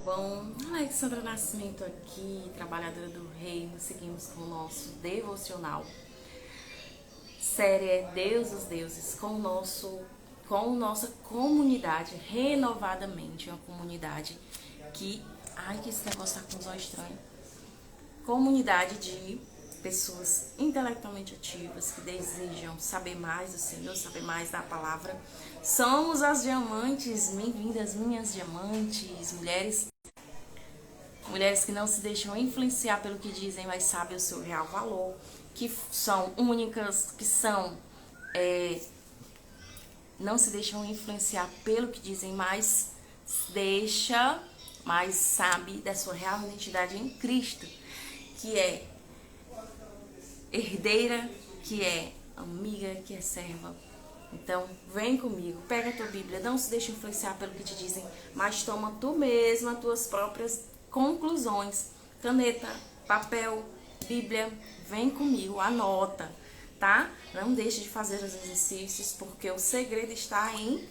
Bom, Alexandra Nascimento aqui, trabalhadora do Reino. Seguimos com o nosso devocional. Série é Deus dos Deuses, com nossa comunidade, renovadamente. Uma comunidade que... Ai, que esse negócio tá com os olhos estranhos. Comunidade de pessoas intelectualmente ativas que desejam saber mais do Senhor, saber mais da palavra. Somos as diamantes, bem-vindas minhas diamantes, mulheres que não se deixam influenciar pelo que dizem, mas sabem o seu real valor, que são únicas, que não se deixam influenciar pelo que dizem, mas sabe da sua real identidade em Cristo, que é herdeira, que é amiga, que é serva. Então, vem comigo, pega a tua Bíblia, não se deixe influenciar pelo que te dizem, mas toma tu mesma as tuas próprias conclusões. Caneta, papel, Bíblia, vem comigo, anota, tá? Não deixe de fazer os exercícios, porque o segredo está em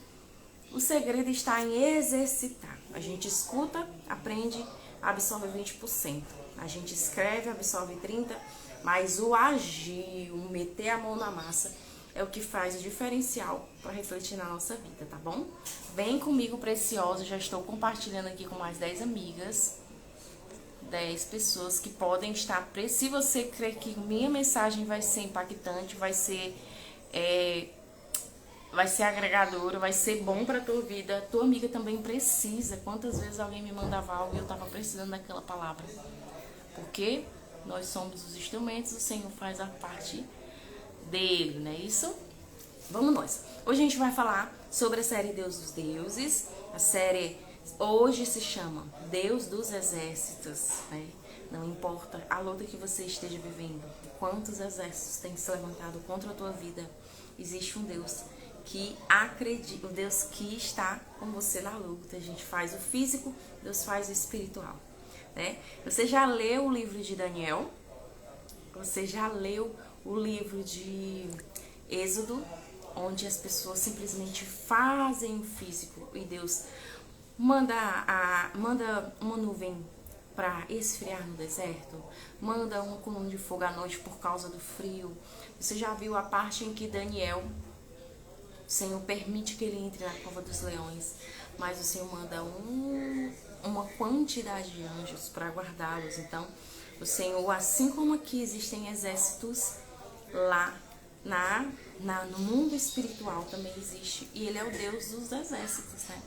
exercitar. A gente escuta, aprende, absorve 20%. A gente escreve, absorve 30%, mas o agir, o meter a mão na massa é o que faz o diferencial para refletir na nossa vida, tá bom? Vem comigo, preciosa. Já estou compartilhando aqui com mais 10 amigas, 10 pessoas que podem estar. Se você crer que minha mensagem vai ser impactante, vai ser agregadora, vai ser bom pra tua vida, tua amiga também precisa. Quantas vezes alguém me mandava algo e eu tava precisando daquela palavra? Porque nós somos os instrumentos, o Senhor faz a parte dele, não é isso? Vamos nós. Hoje a gente vai falar sobre a série Deus dos Deuses. A série hoje se chama Deus dos Exércitos, né? Não importa a luta que você esteja vivendo, quantos exércitos têm se levantado contra a tua vida, existe um Deus que acredita, um Deus que está com você na luta. A gente faz o físico, Deus faz o espiritual, né? Você já leu o livro de Daniel? Você já leu o livro de Êxodo, onde as pessoas simplesmente fazem o físico e Deus manda uma nuvem para esfriar no deserto, manda uma coluna de fogo à noite por causa do frio. Você já viu a parte em que Daniel, o Senhor permite que ele entre na cova dos leões, mas o Senhor manda uma quantidade de anjos para guardá-los. Então, o Senhor, assim como aqui existem exércitos, lá no mundo espiritual também existe, e ele é o Deus dos exércitos, né?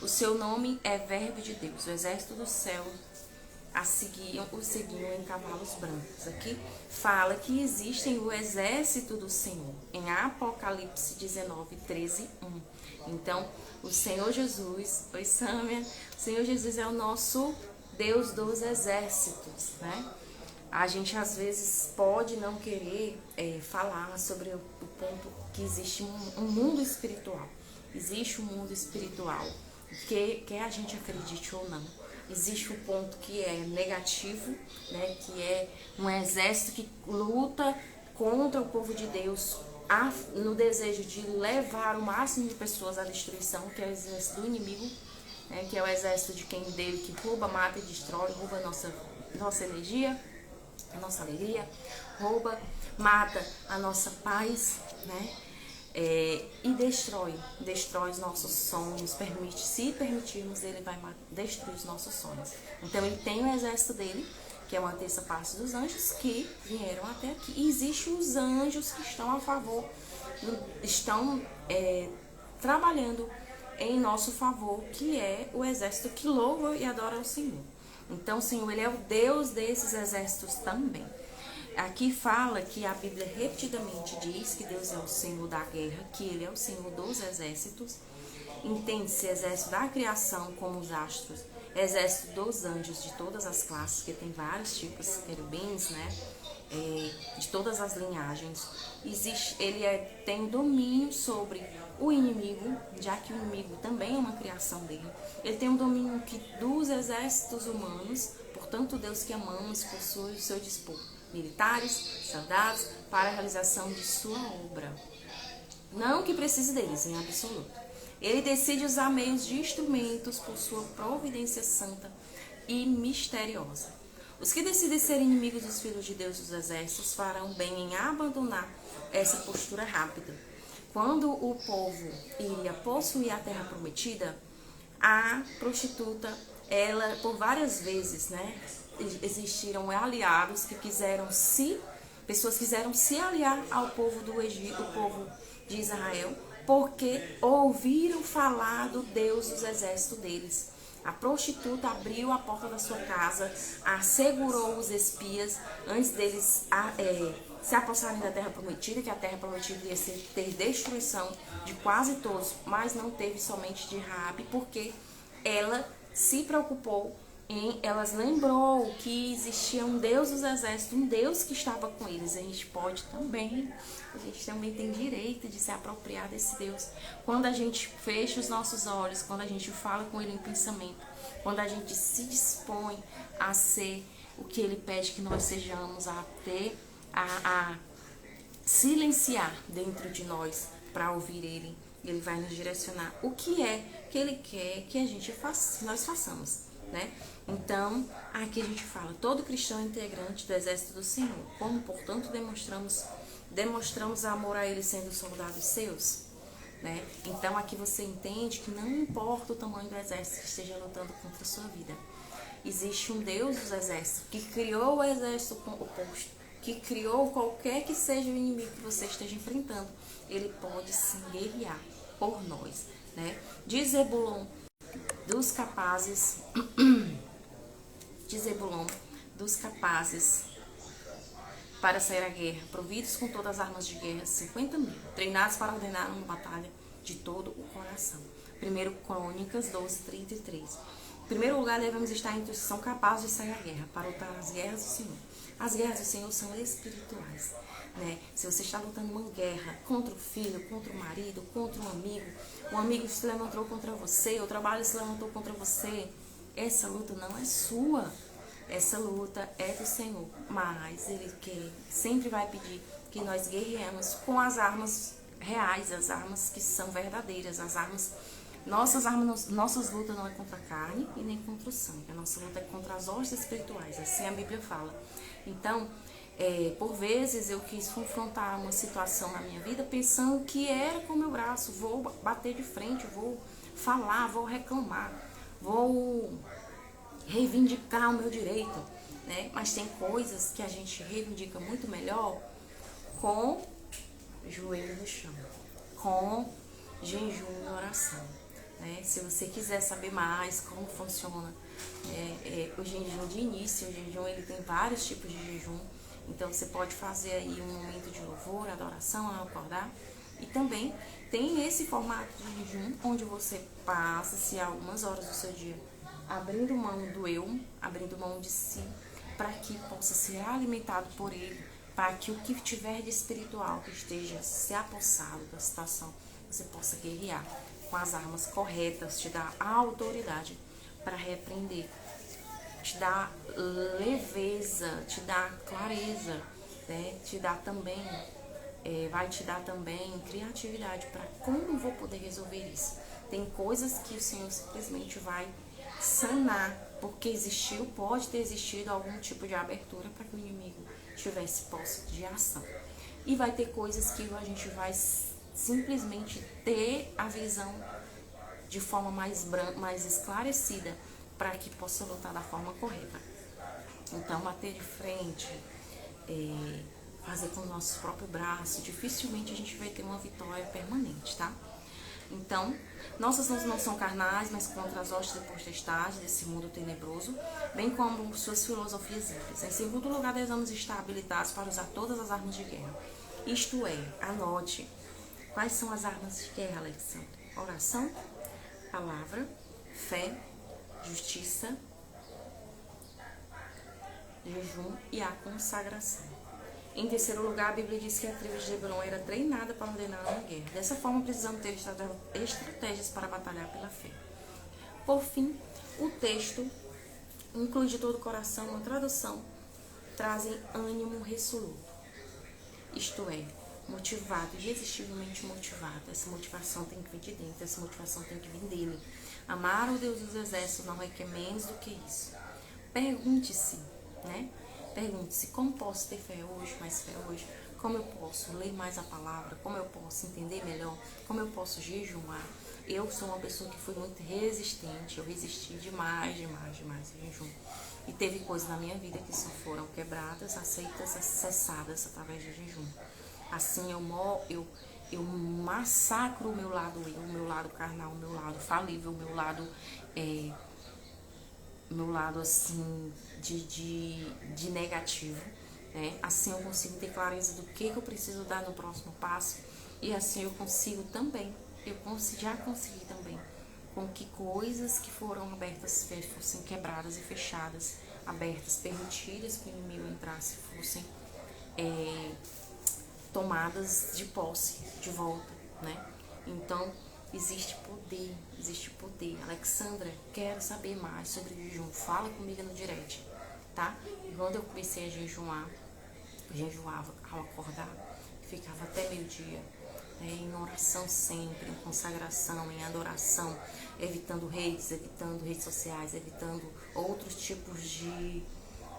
O seu nome é Verbo de Deus. O exército do céu o seguiam em cavalos brancos. Aqui fala que existem o exército do Senhor, em Apocalipse 19, 13, 1. Então, o Senhor Jesus, oi Sâmia, o Senhor Jesus é o nosso Deus dos exércitos, né? A gente às vezes pode não querer falar sobre o ponto que existe um mundo espiritual. Existe um mundo espiritual, que quer a gente acredite ou não. Existe o ponto que é negativo, né, que é um exército que luta contra o povo de Deus no desejo de levar o máximo de pessoas à destruição, que é o exército do inimigo, né, que é o exército de quem dele que rouba, mata e destrói, rouba a nossa energia, a nossa alegria, rouba, mata a nossa paz, né? E destrói os nossos sonhos. Se permitirmos, ele vai destruir os nossos sonhos. Então ele tem o exército dele, que é uma terça parte dos anjos que vieram até aqui. E existem os anjos que estão a favor, estão trabalhando em nosso favor, que é o exército que louva e adora ao Senhor. Então o Senhor, ele é o Deus desses exércitos também. Aqui fala que a Bíblia repetidamente diz que Deus é o Senhor da guerra, que ele é o Senhor dos exércitos. Entende-se exército da criação como os astros, exército dos anjos de todas as classes, que tem vários tipos, querubins, né? De todas as linhagens. Ele tem domínio sobre o inimigo, já que o inimigo também é uma criação dele. Ele tem um domínio dos exércitos humanos, portanto, Deus que amamos possui o seu dispor militares, soldados, para a realização de sua obra. Não que precise deles, em absoluto. Ele decide usar meios de instrumentos por sua providência santa e misteriosa. Os que decidem ser inimigos dos filhos de Deus dos exércitos farão bem em abandonar essa postura rápida. Quando o povo iria possuir a terra prometida, a prostituta, ela, por várias vezes, existiram aliados que pessoas quiseram se aliar ao povo do Egito, o povo de Israel, porque ouviram falar do Deus dos exércitos deles. A prostituta abriu a porta da sua casa, assegurou os espias antes deles se apossarem da terra prometida, que a terra prometida ia ter destruição de quase todos, mas não teve somente de Raabe, porque ela se preocupou ela lembrou que existia um Deus dos exércitos, um Deus que estava com eles. A gente também tem direito de se apropriar desse Deus. Quando a gente fecha os nossos olhos, quando a gente fala com Ele em pensamento, quando a gente se dispõe a ser o que Ele pede que nós sejamos, a silenciar dentro de nós para ouvir Ele, Ele vai nos direcionar o que é que Ele quer que a gente faça, nós façamos, né? Então, aqui a gente fala, todo cristão é integrante do exército do Senhor, como, portanto, demonstramos amor a Ele sendo soldados seus, né? Então, aqui você entende que não importa o tamanho do exército que esteja lutando contra a sua vida, existe um Deus dos exércitos que criou o exército oposto, que criou qualquer que seja o inimigo que você esteja enfrentando. Ele pode sim guerrear por nós, né? De Zebulon, dos capazes para sair à guerra, providos com todas as armas de guerra, 50.000, treinados para ordenar uma batalha de todo o coração. 1 Crônicas 12:33. Em primeiro lugar, devemos estar entre os que são capazes de sair à guerra, para lutar as guerras do Senhor. As guerras do Senhor são espirituais, né? Se você está lutando uma guerra contra o filho, contra o marido, contra um amigo se levantou contra você, o trabalho se levantou contra você, essa luta não é sua, essa luta é do Senhor, mas Ele sempre vai pedir que nós guerreemos com as armas reais, as armas que são verdadeiras, nossas lutas não é contra a carne e nem contra o sangue, a nossa luta é contra as hostes espirituais, assim a Bíblia fala. Então, por vezes eu quis confrontar uma situação na minha vida pensando que era com o meu braço, vou bater de frente, vou falar, vou reclamar, vou reivindicar o meu direito, né? Mas tem coisas que a gente reivindica muito melhor com joelho no chão, com jejum e oração, né? Se você quiser saber mais como funciona o jejum de início, o jejum ele tem vários tipos de jejum, então você pode fazer aí um momento de louvor, adoração ao acordar, e também tem esse formato de jejum onde você passa-se algumas horas do seu dia abrindo mão do eu, abrindo mão de si, para que possa ser alimentado por Ele, para que o que tiver de espiritual que esteja se apossado da situação, você possa guerrear com as armas corretas, te dar a autoridade para repreender, te dar leveza, te dar clareza, né? Vai te dar também criatividade para como vou poder resolver isso. Tem coisas que o Senhor simplesmente vai sanar, porque pode ter existido algum tipo de abertura para que o inimigo tivesse posse de ação. E vai ter coisas que a gente vai simplesmente ter a visão de forma mais esclarecida para que possa lutar da forma correta. Então, bater de frente, fazer com o nosso próprio braço, dificilmente a gente vai ter uma vitória permanente, tá? Então, nossas mãos não são carnais, mas contra as hostes e potestades desse mundo tenebroso, bem como suas filosofias ímpias. Em segundo lugar, devemos estar habilitados para usar todas as armas de guerra. Isto é, anote, quais são as armas de guerra, Alexandre? Oração, palavra, fé, justiça, jejum e a consagração. Em terceiro lugar, a Bíblia diz que a tribo de Zebulon era treinada para ordenar uma guerra. Dessa forma, precisamos ter estratégias para batalhar pela fé. Por fim, o texto inclui de todo o coração uma tradução, trazem ânimo resoluto. Isto é, motivado, irresistivelmente motivado. Essa motivação tem que vir de dentro, essa motivação tem que vir dele. Amar o Deus dos exércitos não requer menos do que isso. pergunte-se, né? Pergunte-se como posso ter fé hoje, mais fé hoje, como eu posso ler mais a palavra, como eu posso entender melhor, como eu posso jejuar. Eu sou uma pessoa que fui muito resistente, eu resisti demais ao jejum. E teve coisas na minha vida que só foram quebradas, aceitas, cessadas através do jejum. Assim eu massacro o meu lado carnal, o meu lado falível, o meu lado assim de negativo, né? Assim eu consigo ter clareza do que eu preciso dar no próximo passo, e assim eu consigo também, já consegui também, com que coisas que foram abertas fossem quebradas e fechadas, abertas, permitidas que o inimigo entrasse, fossem tomadas de posse, de volta, né? Então, existe poder. Alexandra, quero saber mais sobre jejum, fala comigo no direct, tá? E quando eu comecei a jejuar, eu jejuava ao acordar, ficava até meio-dia, né, em oração sempre, em consagração, em adoração, evitando redes sociais, evitando outros tipos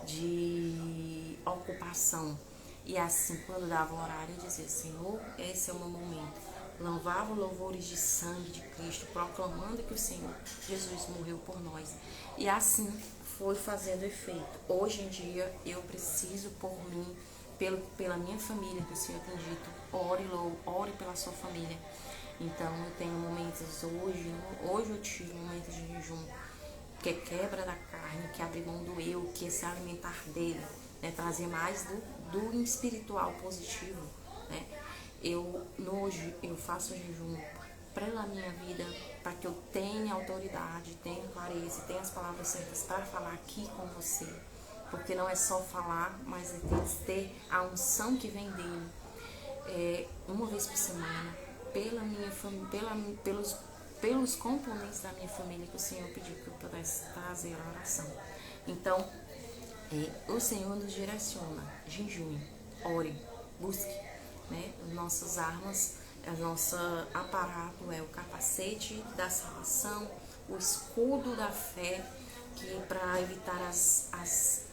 de ocupação. E assim, quando dava o horário, eu dizia: Senhor, esse é o meu momento. Louvava louvores de sangue de Cristo, proclamando que o Senhor Jesus morreu por nós. E assim foi fazendo efeito. Hoje em dia, eu preciso por mim, pela minha família, que o Senhor tem dito: ore pela sua família. Então, eu tenho momentos hoje eu tive momentos de jejum, que é quebra da carne, que abre mão do eu, que é se alimentar dele, né, trazer mais do espiritual positivo, né? Hoje eu faço jejum pela minha vida, para que eu tenha autoridade, tenha clareza, tenha as palavras certas para falar aqui com você, porque não é só falar, mas é ter a unção que vem dele, uma vez por semana, pela minha família, pelos componentes da minha família, que o Senhor pediu que eu pudesse trazer a oração. Então, o Senhor nos direciona: jejum, ore, busque, né? Nossas armas, a nossa aparato é o capacete da salvação, o escudo da fé, que para evitar as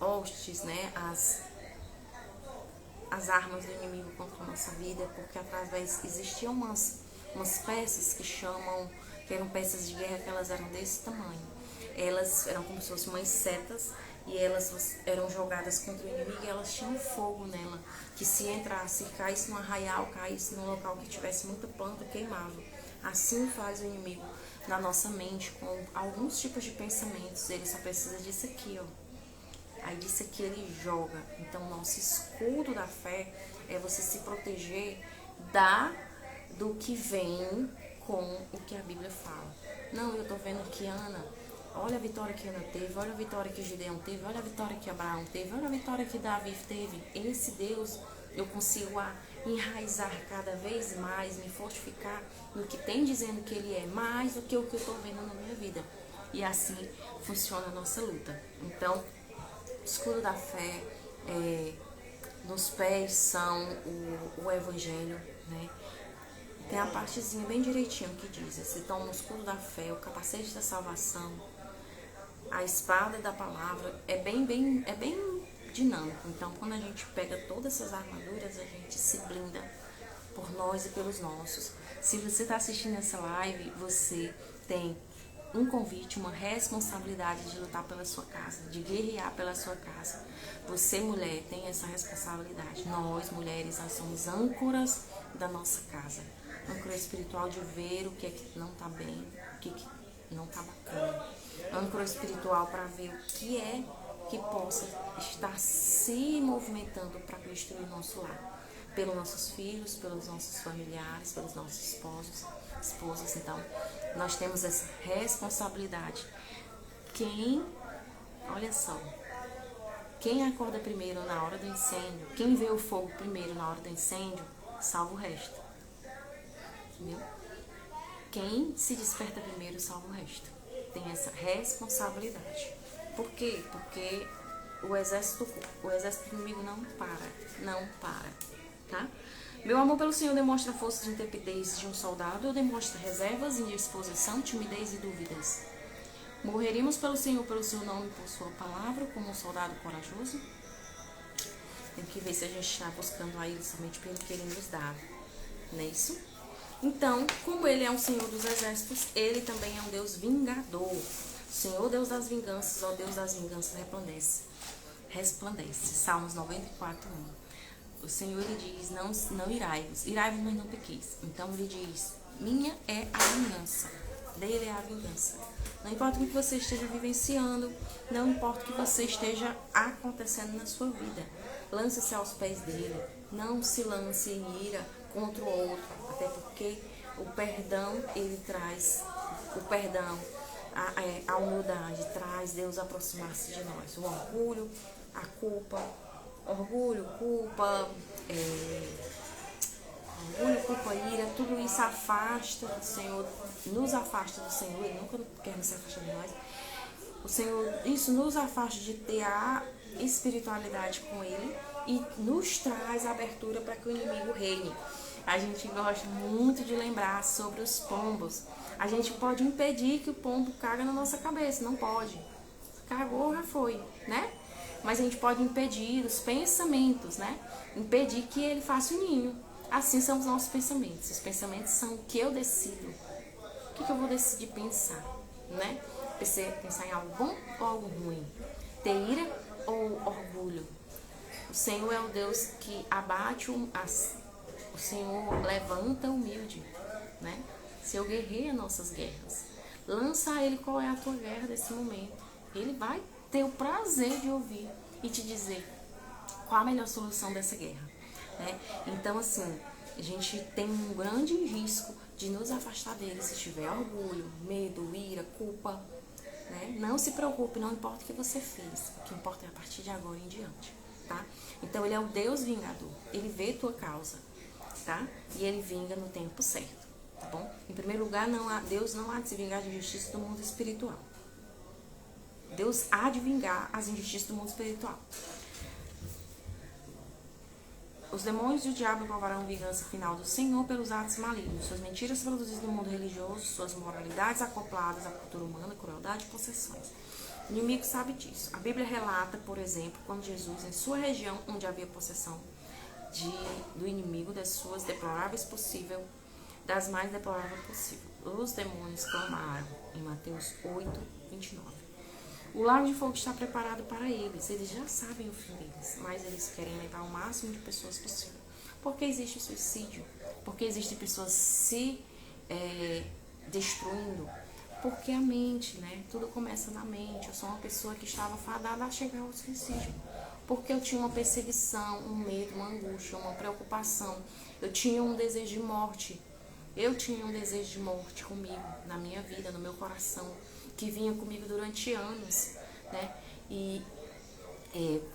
hostes, né? As armas do inimigo contra a nossa vida, porque através existiam umas peças que eram peças de guerra, que elas eram desse tamanho. Elas eram como se fossem umas setas, e elas eram jogadas contra o inimigo, e elas tinham fogo nela, que se entrasse, caísse num arraial, caísse num local que tivesse muita planta, queimava. Assim faz o inimigo na nossa mente, com alguns tipos de pensamentos. Ele só precisa disso aqui, ó. Aí disso aqui ele joga. Então, nosso escudo da fé é você se proteger do que vem com o que a Bíblia fala. Não, eu tô vendo que Ana, olha a vitória que Ana teve, olha a vitória que Gideão teve, olha a vitória que Abraão teve, olha a vitória que Davi teve. Esse Deus, eu consigo enraizar cada vez mais, me fortificar no que tem dizendo que ele é, mais do que o que eu tô vendo na minha vida. E assim funciona a nossa luta. Então, escudo da fé, nos pés são o Evangelho, né? Tem a partezinha bem direitinho que diz: você toma o escudo da fé, o capacete da salvação, a espada da palavra. É bem dinâmico. Então, quando a gente pega todas essas armaduras, a gente se blinda por nós e pelos nossos. Se você está assistindo essa live, você tem um convite, uma responsabilidade de lutar pela sua casa, de guerrear pela sua casa. Você, mulher, tem essa responsabilidade. Nós, mulheres, nós somos âncoras da nossa casa. Âncora espiritual de ver o que é que não está bem, o que não está bacana. Âncora espiritual para ver o que é que possa estar se movimentando para destruir o nosso lar. Pelos nossos filhos, pelos nossos familiares, pelos nossos esposas. Então, nós temos essa responsabilidade. Olha só, quem acorda primeiro na hora do incêndio, quem vê o fogo primeiro na hora do incêndio, salva o resto. Entendeu? Quem se desperta primeiro, salva o resto. Tem essa responsabilidade. Por quê? Porque o exército inimigo não para, tá? Meu amor pelo Senhor demonstra força de intrepidez de um soldado ou demonstra reservas, indisposição, timidez e dúvidas? Morreríamos pelo Senhor, pelo seu nome, por sua palavra, como um soldado corajoso. Tem que ver se a gente está buscando a Ele somente pelo que Ele nos dá, não é isso? Então, como Ele é um Senhor dos exércitos, Ele também é um Deus vingador. Senhor Deus das vinganças, ó Deus das vinganças, resplandece. Resplandece. Salmos 94, 1. O Senhor, Ele diz, não irai-vos, mas não pequeis. Então Ele diz, minha é a vingança, dele é a vingança. Não importa o que você esteja vivenciando, não importa o que você esteja acontecendo na sua vida, lance-se aos pés dele, não se lance em ira contra o outro, até porque o perdão, ele traz, o perdão, a humildade traz Deus aproximar-se de nós. O orgulho, a culpa, orgulho, culpa, ira, tudo isso afasta do Senhor, nos afasta do Senhor, Ele nunca quer nos afastar de nós. O Senhor, isso nos afasta de ter a espiritualidade com Ele e nos traz a abertura para que o inimigo reine. A gente gosta muito de lembrar sobre os pombos. A gente pode impedir que o pombo caga na nossa cabeça, não pode. Cagou, já foi, né? Mas a gente pode impedir os pensamentos, né? Impedir que ele faça o ninho. Assim são os nossos pensamentos. Os pensamentos são o que eu decido. O que eu vou decidir pensar, né? Pensar em algo bom ou algo ruim? Ter ira ou orgulho? O Senhor é o Deus que abate o Senhor levanta o humilde, né? Seu guerreia nossas guerras. Lança a Ele qual é a tua guerra desse momento. Ele vai ter o prazer de ouvir e te dizer qual a melhor solução dessa guerra, né? Então, assim, a gente tem um grande risco de nos afastar dele se tiver orgulho, medo, ira, culpa, né? Não se preocupe, não importa o que você fez. O que importa é a partir de agora em diante, tá? Então, Ele é o Deus vingador. Ele vê tua causa, tá? E Ele vinga no tempo certo, tá bom? Em primeiro lugar, Deus não há de se vingar de injustiça do mundo espiritual. Deus há de vingar as injustiças do mundo espiritual. Os demônios e o diabo provarão vingança final do Senhor pelos atos malignos, suas mentiras produzidas no mundo religioso, suas moralidades acopladas à cultura humana, crueldade e possessões. O inimigo sabe disso. A Bíblia relata, por exemplo, quando Jesus, em sua região onde havia possessão do inimigo, das suas deploráveis possível, das mais deploráveis possível, os demônios clamaram, em Mateus 8, 29. O lago de fogo está preparado para eles. Eles já sabem o fim deles, mas eles querem levar o máximo de pessoas possível. Porque existe suicídio, porque existem pessoas se destruindo, porque a mente, né? Tudo começa na mente. Eu sou uma pessoa que estava fadada a chegar ao suicídio, porque eu tinha uma perseguição, um medo, uma angústia, uma preocupação. Eu tinha um desejo de morte. Eu tinha um desejo de morte comigo, na minha vida, no meu coração, que vinha comigo durante anos, né? E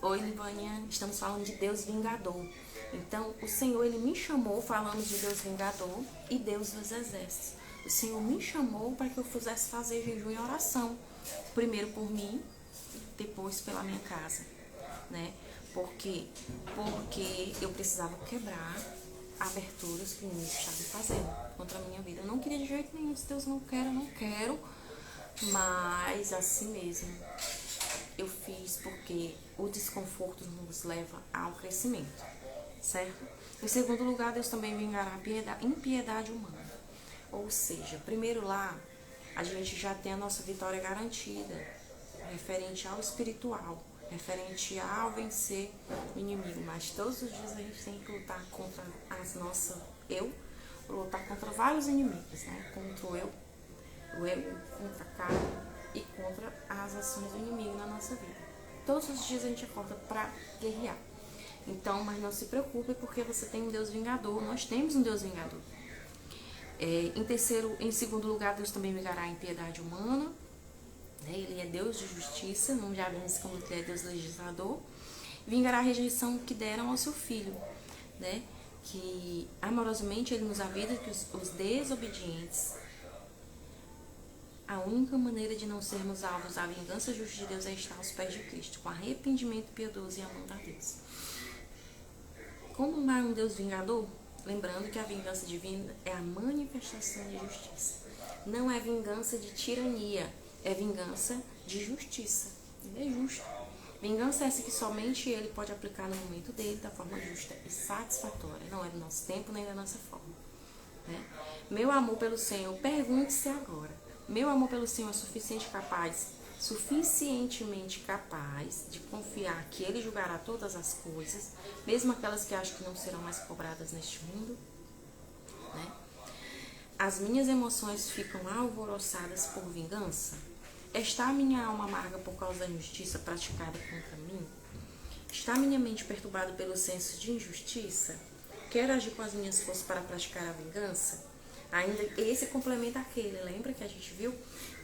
oi, Livânia, estamos falando de Deus vingador. Então, o Senhor, Ele me chamou, falamos de Deus vingador e Deus dos exércitos. O Senhor me chamou para que eu fizesse fazer jejum e oração, primeiro por mim, depois pela minha casa, né? Por quê? Porque eu precisava quebrar aberturas que o inimigo estava fazendo contra a minha vida. Eu não queria de jeito nenhum, se Deus não quer, eu não quero. Mas assim mesmo eu fiz, porque o desconforto nos leva ao crescimento, certo? Em segundo lugar, Deus também vingará a impiedade humana. Ou seja, primeiro lá, a gente já tem a nossa vitória garantida, referente ao espiritual, referente ao vencer o inimigo. Mas todos os dias a gente tem que lutar contra lutar contra vários inimigos, né? Contra o eu, contra a carne e contra as ações do inimigo na nossa vida. Todos os dias a gente acorda para guerrear. Então, mas não se preocupe, porque você tem um Deus vingador. Nós temos um Deus vingador. Em segundo lugar, Deus também vingará a impiedade humana. Ele é Deus de justiça, não já vimos como Ele é Deus legislador. Vingará a rejeição que deram ao seu filho, né? Que amorosamente Ele nos avisa que os desobedientes, a única maneira de não sermos alvos da vingança justa de Deus é estar aos pés de Cristo, com arrependimento piedoso e amando a Deus. Como é um Deus vingador? Lembrando que a vingança divina é a manifestação de justiça. Não é vingança de tirania, é vingança de justiça. Ele é justo. Vingança é essa que somente ele pode aplicar no momento dele, da forma justa e satisfatória. Não é do nosso tempo nem da nossa forma. Né? Meu amor pelo Senhor, pergunte-se agora. Meu amor pelo Senhor é suficientemente capaz de confiar que Ele julgará todas as coisas, mesmo aquelas que acho que não serão mais cobradas neste mundo? Né? As minhas emoções ficam alvoroçadas por vingança? Está a minha alma amarga por causa da injustiça praticada contra mim? Está minha mente perturbada pelo senso de injustiça? Quero agir com as minhas forças para praticar a vingança? Ainda esse complementa aquele, lembra que a gente viu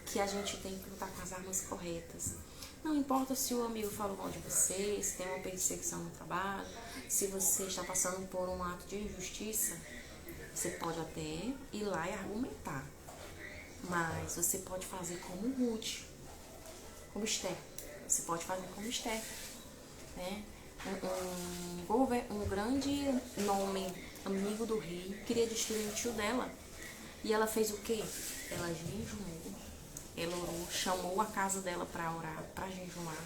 que a gente tem que lutar com as armas corretas. Não importa se o amigo falou mal de você, se tem uma perseguição no trabalho, se você está passando por um ato de injustiça, você pode até ir lá e argumentar. Mas você pode fazer como Ruth, como Esther. Você pode fazer como Esther. Né? Um grande nome, amigo do rei, queria destruir o tio dela. E ela fez o quê? Ela jejuou, ela orou, chamou a casa dela para orar, para jejuar,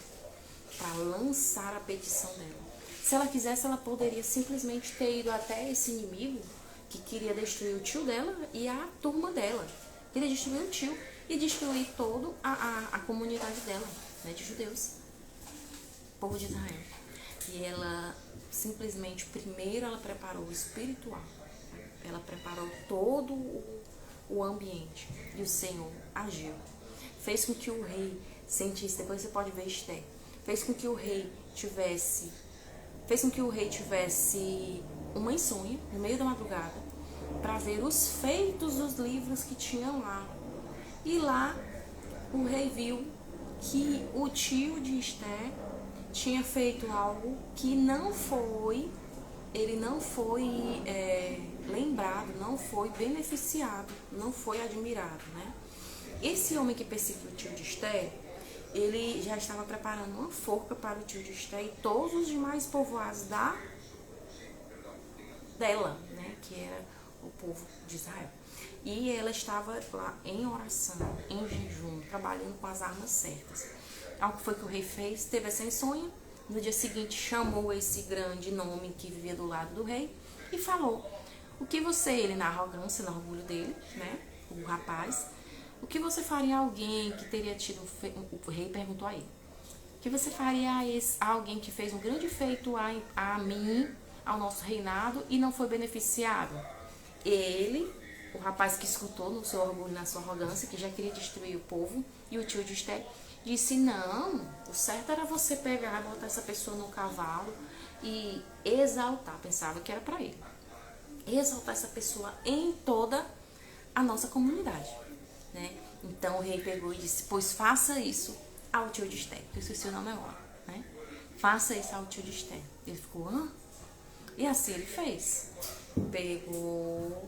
para lançar a petição dela. Se ela quisesse, ela poderia simplesmente ter ido até esse inimigo que queria destruir o tio dela e a turma dela. Queria destruir o tio e destruir toda a comunidade dela, né, de judeus, povo de Israel. E ela simplesmente, primeiro ela preparou o espiritual, ela preparou todo o ambiente e o Senhor agiu. Fez com que o rei sentisse, depois você pode ver Esther, fez com que o rei tivesse uma insônia no meio da madrugada para ver os feitos dos livros que tinham lá. E lá o rei viu que o tio de Esther tinha feito algo que ele não foi lembrado, não foi beneficiado, não foi admirado, né? Esse homem que perseguiu o tio de Esther, ele já estava preparando uma forca para o tio de Esther e todos os demais povoados dela, né? Que era o povo de Israel. E ela estava lá em oração, em jejum, trabalhando com as armas certas. Algo que foi que o rei fez, teve essa insônia. No dia seguinte chamou esse grande nome que vivia do lado do rei e falou: o que você, ele na arrogância, no orgulho dele, né, o rapaz, o que você faria a alguém que teria tido, o rei perguntou a ele, o que você faria a alguém que fez um grande feito a mim, ao nosso reinado e não foi beneficiado? Ele, o rapaz que escutou no seu orgulho, na sua arrogância, que já queria destruir o povo, e o tio de Esther disse: não, o certo era você pegar, botar essa pessoa no cavalo e exaltar, pensava que era para ele, exaltar essa pessoa em toda a nossa comunidade, né? Então o rei pegou e disse: pois faça isso ao tio de Esther, que eu esqueci o nome agora, né? Faça isso ao tio de Esther. Ele ficou: hã? E assim ele fez. Pegou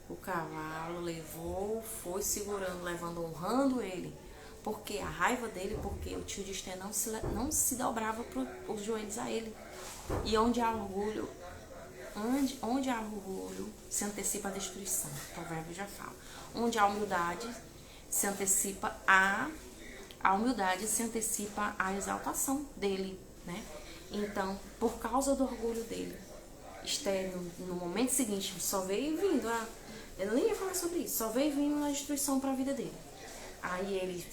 o cavalo, levou, foi segurando, levando, honrando ele, porque a raiva dele, porque o tio de Esther não se dobrava para os joelhos a ele. E onde há orgulho, onde há orgulho se antecipa a destruição, o provérbio já fala. Onde há humildade se antecipa a humildade se antecipa a exaltação dele, né? Então, por causa do orgulho dele, Esther, no momento seguinte, só veio vindo, eu nem ia falar sobre isso, só veio vindo a destruição para a vida dele. Aí ele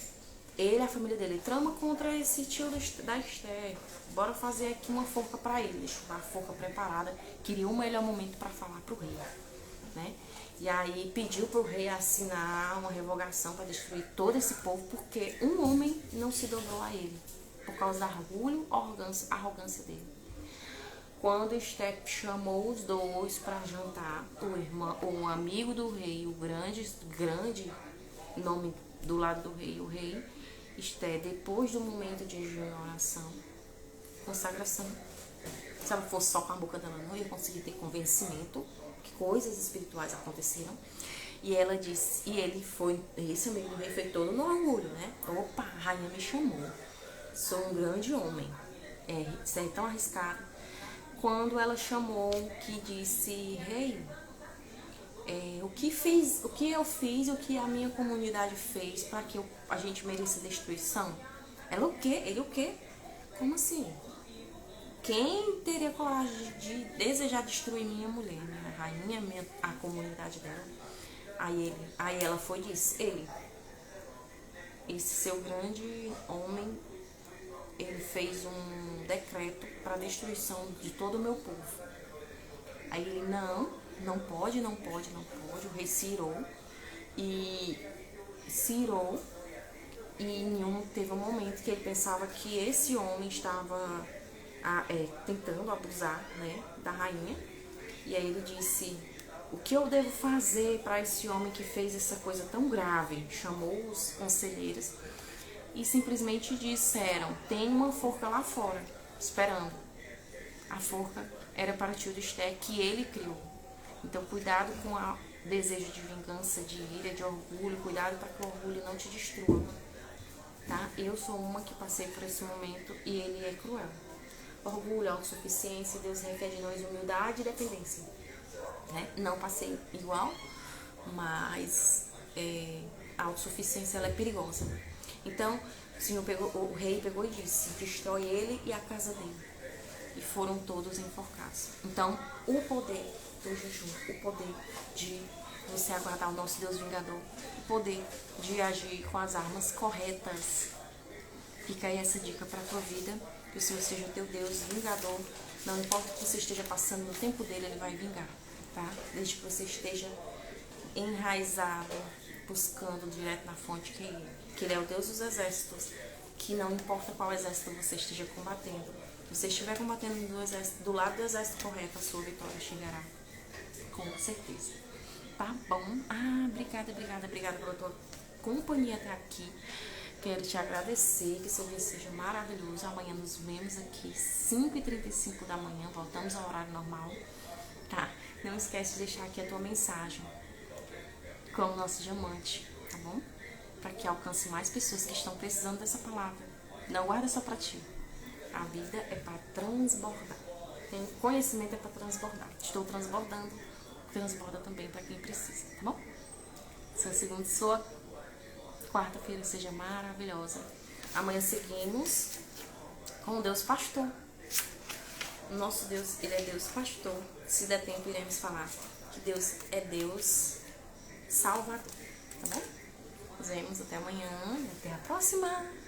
e a família dele trama contra esse tio da Esther, bora fazer aqui uma forca para ele, deixou a forca preparada, queria o melhor momento para falar pro rei, né? E aí pediu pro rei assinar uma revogação para destruir todo esse povo, porque um homem não se dobrou a ele, por causa da orgulho, arrogância dele. Quando Esther chamou os dois para jantar, o amigo do rei, o grande nome do lado do rei, o rei, Esther, depois do momento de jejum e oração, consagração, se ela fosse só com a boca dela, não ia conseguir ter convencimento que coisas espirituais aconteceram. E ela disse, esse amigo do rei foi todo no orgulho, né? Opa, a rainha me chamou, sou um grande homem, isso é tão arriscado. Quando ela chamou, que disse: rei, o que eu fiz, o que a minha comunidade fez para que a gente mereça destruição? Ela o quê? Ele o quê? Como assim? Quem teria coragem de desejar destruir minha mulher, minha rainha, a comunidade dela? Aí ela foi e disse, esse seu grande homem, ele fez um decreto para a destruição de todo o meu povo. Aí ele, não pode, o rei cirou, e teve um momento que ele pensava que esse homem estava tentando abusar, né, da rainha, e aí ele disse, o que eu devo fazer para esse homem que fez essa coisa tão grave? Chamou os conselheiros e simplesmente disseram, tem uma forca lá fora, esperando. A forca era para o tio de Esther, que ele criou. Então, cuidado com o desejo de vingança, de ira, de orgulho. Cuidado para que o orgulho não te destrua. Tá? Eu sou uma que passei por esse momento e ele é cruel. Orgulho, autossuficiência, Deus requer de nós humildade e dependência. Né? Não passei igual, mas a autossuficiência ela é perigosa. Então, o rei pegou e disse, destrói ele e a casa dele. E foram todos enforcados. Então, o poder do jejum, o poder de você aguardar o nosso Deus vingador, o poder de agir com as armas corretas. Fica aí essa dica para a tua vida, que o Senhor seja o teu Deus vingador. Não importa o que você esteja passando, no tempo dele ele vai vingar, tá? Desde que você esteja enraizado, buscando direto na fonte que ele é o Deus dos exércitos, que não importa qual exército você esteja combatendo. Se você estiver combatendo do lado do exército correto, a sua vitória chegará. Com certeza. Tá bom? Obrigada pela tua companhia até aqui. Quero te agradecer, que seu dia seja maravilhoso. Amanhã nos vemos aqui, 5h35 da manhã. Voltamos ao horário normal. Tá? Não esquece de deixar aqui a tua mensagem com o nosso diamante, tá bom? Para que alcance mais pessoas que estão precisando dessa palavra. Não guarda só pra ti. A vida é para transbordar. Conhecimento é para transbordar. Estou transbordando. Transborda também para quem precisa, tá bom? Sua quarta-feira seja maravilhosa. Amanhã seguimos com o Deus Pastor. Nosso Deus, ele é Deus Pastor. Se der tempo, iremos falar que Deus é Deus Salvador, tá bom? Nos vemos até amanhã e até a próxima!